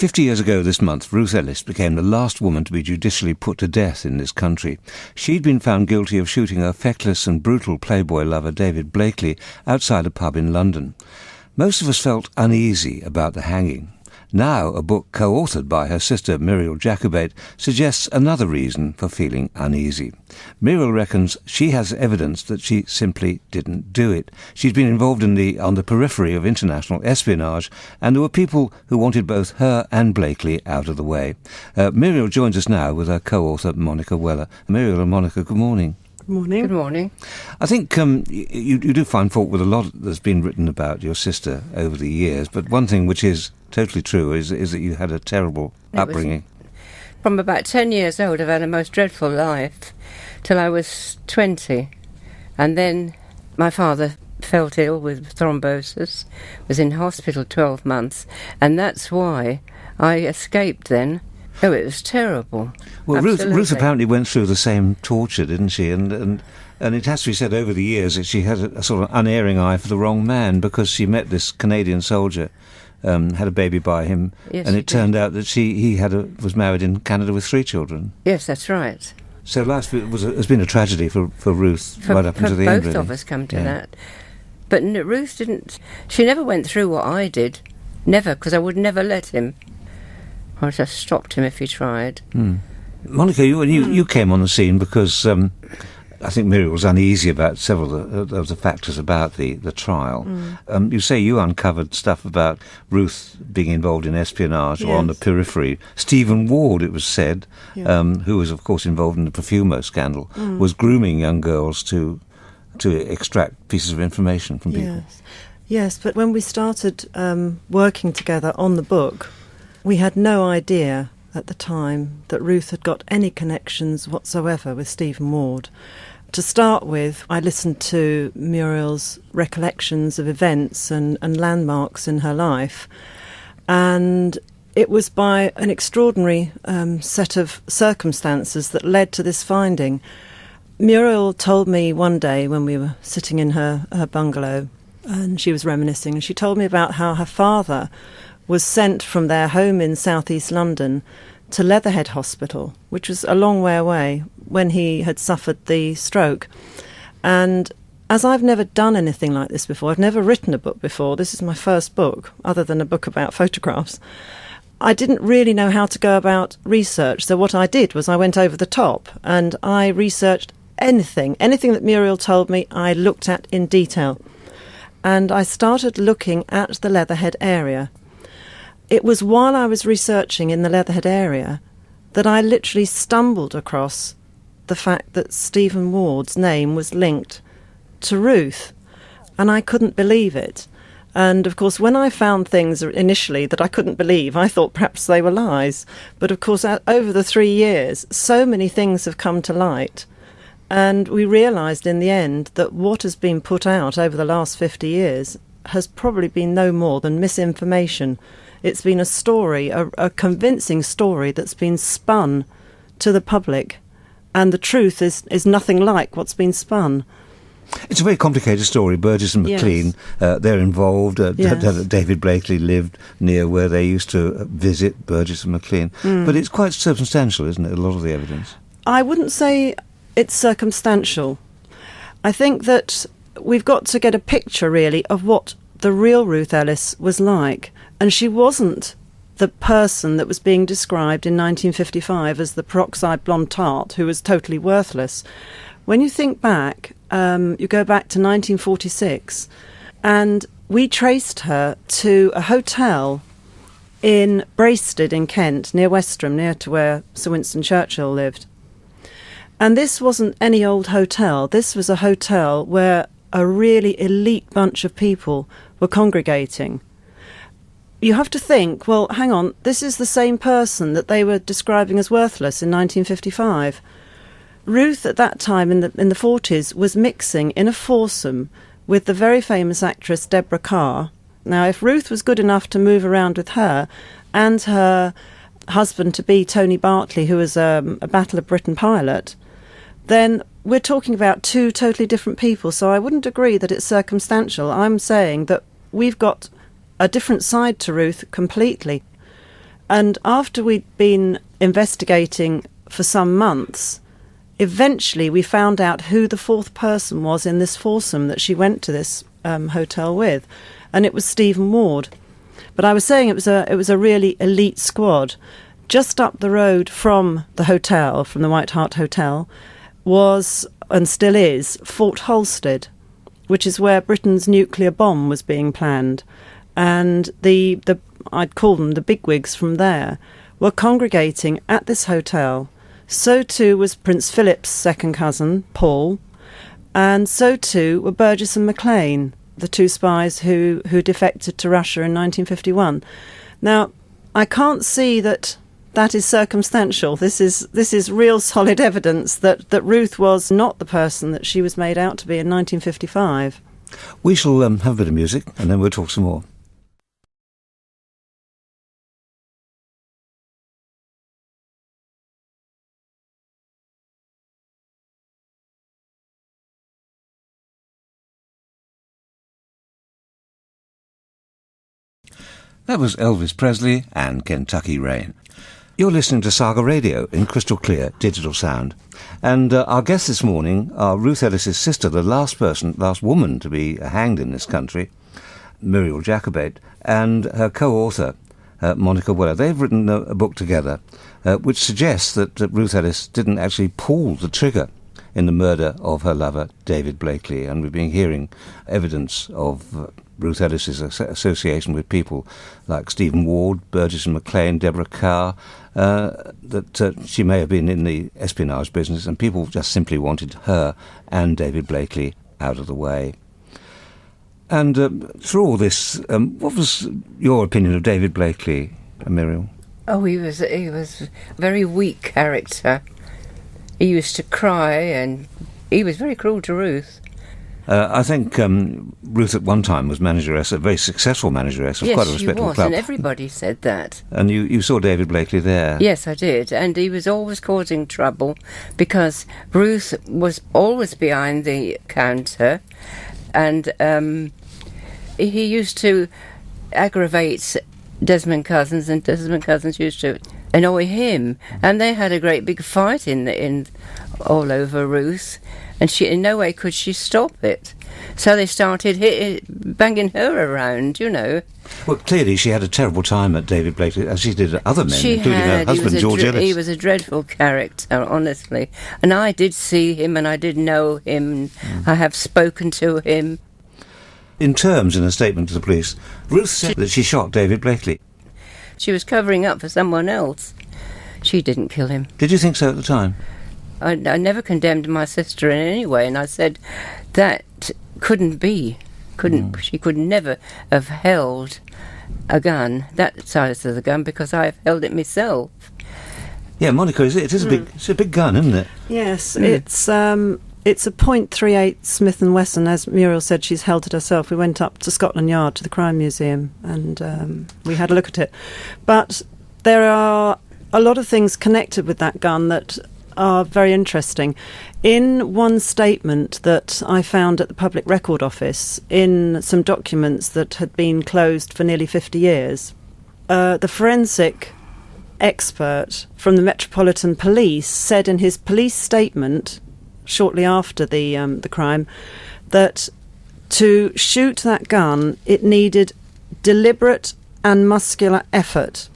50 years ago this month, Ruth Ellis became the last woman to be judicially put to death in this country. She'd been found guilty of shooting her feckless and brutal Playboy lover David Blakely outside a pub in London. Most of us felt uneasy about the hanging. Now, a book co-authored by her sister Muriel Jakubait suggests another reason for feeling uneasy. Muriel reckons she has evidence that she simply didn't do it. She's been involved on the periphery of international espionage, and there were people who wanted both her and Blakely out of the way. Muriel joins us now with her co-author Monica Weller. Muriel and Monica, good morning. Good morning. Good morning. I think you do find fault with a lot that's been written about your sister over the years, but one thing which is totally true is that you had a terrible upbringing. From about 10 years old, I've had a most dreadful life till I was 20. And then my father felt ill with thrombosis, was in hospital 12 months, and that's why I escaped then. Oh, it was terrible. Well, Ruth apparently went through the same torture, didn't she? And it has to be said over the years that she had a sort of unerring eye for the wrong man, because she met this Canadian soldier, had a baby by him, yes, and it turned out that he was married in Canada with 3 children. Yes, that's right. So life has been a tragedy for Ruth right up until the end. Both of us come to that. But Ruth didn't. She never went through what I did. Never, because I would never let him. I just stopped him if he tried. Monica, you came on the scene because I think Muriel was uneasy about several of the factors about the trial. You say you uncovered stuff about Ruth being involved in espionage or on the periphery. Stephen Ward, it was said, who was of course involved in the Profumo scandal, was grooming young girls to extract pieces of information from people. Yes, but when we started working together on the book, we had no idea at the time that Ruth had got any connections whatsoever with Stephen Ward. To start with, I listened to Muriel's recollections of events and landmarks in her life, and it was by an extraordinary set of circumstances that led to this finding. Muriel told me one day when we were sitting in her bungalow, and she was reminiscing, and she told me about how her father was sent from their home in southeast London to Leatherhead Hospital, which was a long way away, when he had suffered the stroke. And as I've never done anything like this before, I've never written a book before, this is my first book, other than a book about photographs, I didn't really know how to go about research. So what I did was I went over the top and I researched anything that Muriel told me, I looked at in detail. And I started looking at the Leatherhead area. It was while I was researching in the Leatherhead area that I literally stumbled across the fact that Stephen Ward's name was linked to Ruth, and I couldn't believe it. And of course, when I found things initially that I couldn't believe, I thought perhaps they were lies. But of course, over the 3 years, so many things have come to light, and we realised in the end that what has been put out over the last 50 years has probably been no more than misinformation. It's been a story, a convincing story that's been spun to the public, and the truth is nothing like what's been spun. It's a very complicated story. Burgess and McLean, they're involved. David Blakely lived near where they used to visit, Burgess and McLean. But it's quite circumstantial, isn't it, a lot of the evidence? I wouldn't say it's circumstantial. I think that we've got to get a picture, really, of what the real Ruth Ellis was like. And she wasn't the person that was being described in 1955 as the peroxide blonde tart who was totally worthless. When you think back, you go back to 1946, and we traced her to a hotel in Braisted in Kent, near Westerham, near to where Sir Winston Churchill lived. And this wasn't any old hotel. This was a hotel where a really elite bunch of people were congregating. You have to think, well, hang on, this is the same person that they were describing as worthless in 1955. Ruth, at that time in the 40s, was mixing in a foursome with the very famous actress Deborah Kerr. Now, if Ruth was good enough to move around with her, and her husband-to-be, Tony Bartley, who was a Battle of Britain pilot, then we're talking about 2 totally different people. So I wouldn't agree that it's circumstantial. I'm saying that we've got a different side to Ruth completely. And after we'd been investigating for some months, eventually we found out who the fourth person was in this foursome that she went to this hotel with, and it was Stephen Ward. But I was saying it was a really elite squad. Just up the road from the hotel, from the White Hart Hotel, was, and still is, Fort Holstead, which is where Britain's nuclear bomb was being planned. And the I'd call them the bigwigs from there, were congregating at this hotel. So too was Prince Philip's second cousin, Paul, and so too were Burgess and Maclean, the two spies who defected to Russia in 1951. Now, I can't see that is circumstantial. This is real solid evidence that Ruth was not the person that she was made out to be in 1955. We shall have a bit of music and then we'll talk some more. That was Elvis Presley and Kentucky Rain. You're listening to Saga Radio in crystal clear digital sound. And our guests this morning are Ruth Ellis' sister, the last woman to be hanged in this country, Muriel Jakubait, and her co-author, Monica Weller. They've written a book together which suggests that Ruth Ellis didn't actually pull the trigger in the murder of her lover, David Blakely. And we've been hearing evidence of Ruth Ellis's association with people like Stephen Ward, Burgess and Maclean, Deborah Carr, that she may have been in the espionage business, and people just simply wanted her and David Blakely out of the way. And through all this, what was your opinion of David Blakely, Muriel? Oh, he was a very weak character. He used to cry, and he was very cruel to Ruth. I think Ruth at one time was manageress, a very successful manageress of quite a respectable club. Yes, she was, and everybody said that. And you saw David Blakely there? Yes, I did, and he was always causing trouble because Ruth was always behind the counter, and he used to aggravate Desmond Cousins, and Desmond Cousins used to annoy him, and they had a great big fight in all over Ruth, and she in no way could she stop it. So they started banging her around, you know. Well, clearly she had a terrible time at David Blakely, as she did at other men, including her husband, George Ellis. He was a dreadful character, honestly. And I did see him, and I did know him. I have spoken to him. In terms, in a statement to the police, Ruth said that she shot David Blakely. She was covering up for someone else. She didn't kill him. Did you think so at the time? I never condemned my sister in any way, and I said that couldn't be. She could never have held a gun, that size of the gun, because I've held it myself. Yeah, Monica, it's a big gun, isn't it? Yes, it's a .38 Smith & Wesson. As Muriel said, she's held it herself. We went up to Scotland Yard to the Crime Museum and we had a look at it. But there are a lot of things connected with that gun that are very interesting. In one statement that I found at the Public Record Office, in some documents that had been closed for nearly 50 years, the forensic expert from the Metropolitan Police said in his police statement shortly after the crime that to shoot that gun it needed deliberate and muscular effort,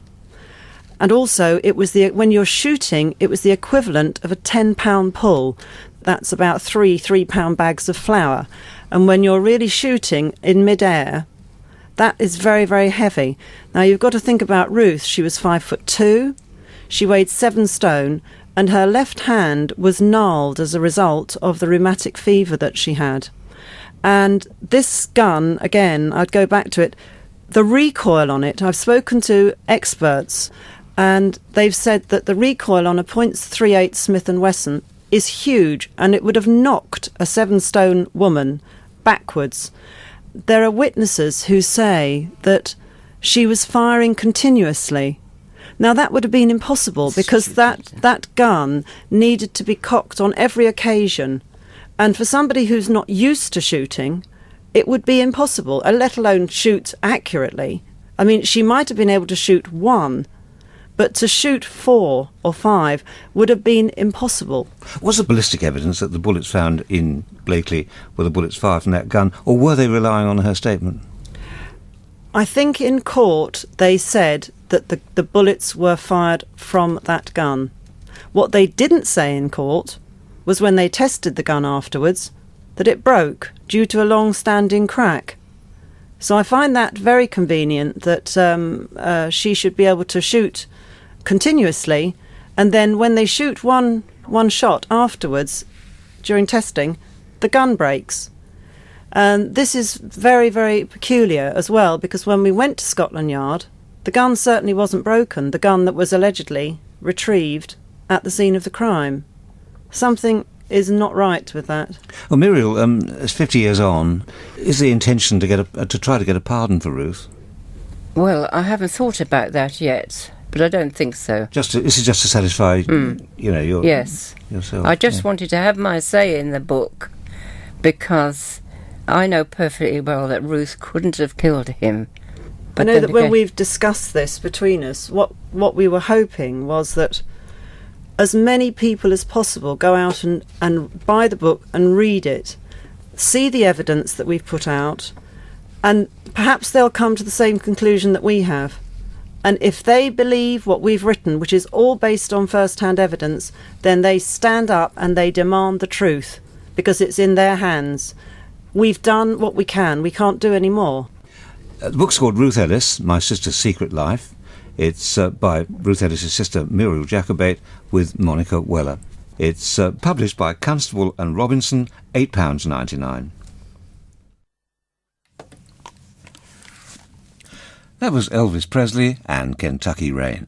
and also it was when you're shooting it was the equivalent of a 10-pound pull. That's about 3-pound bags of flour, and when you're really shooting in mid-air, that is very, very heavy. Now you've got to think about Ruth. She was 5'2", she weighed 7 stone, and her left hand was gnarled as a result of the rheumatic fever that she had. And this gun, again, I'd go back to it, the recoil on it, I've spoken to experts, and they've said that the recoil on a .38 Smith & Wesson is huge, and it would have knocked a 7-stone woman backwards. There are witnesses who say that she was firing continuously. Now, that would have been impossible because that gun needed to be cocked on every occasion. And for somebody who's not used to shooting, it would be impossible, let alone shoot accurately. I mean, she might have been able to shoot one, But to shoot 4 or 5 would have been impossible. Was there ballistic evidence that the bullets found in Blakely were the bullets fired from that gun, or were they relying on her statement? I think in court they said that the bullets were fired from that gun. What they didn't say in court was when they tested the gun afterwards that it broke due to a long-standing crack. So I find that very convenient that she should be able to shoot continuously, and then when they shoot one shot afterwards during testing, the gun breaks. And this is very, very peculiar as well, because when we went to Scotland Yard, the gun certainly wasn't broken, the gun that was allegedly retrieved at the scene of the crime. Something is not right with that. Well, Muriel, it's 50 years on. Is the intention to try to get a pardon for Ruth? Well, I haven't thought about that yet, but I don't think so. This is just to satisfy, yourself. I just wanted to have my say in the book, because I know perfectly well that Ruth couldn't have killed him. I know that when we've discussed this between us, what we were hoping was that as many people as possible go out and buy the book and read it, see the evidence that we've put out, and perhaps they'll come to the same conclusion that we have. And if they believe what we've written, which is all based on first-hand evidence, then they stand up and they demand the truth, because it's in their hands. We've done what we can. We can't do any more. The book's called Ruth Ellis, My Sister's Secret Life. It's by Ruth Ellis' sister Muriel Jakubait with Monica Weller. It's published by Constable and Robinson, £8.99. That was Elvis Presley and Kentucky Rain.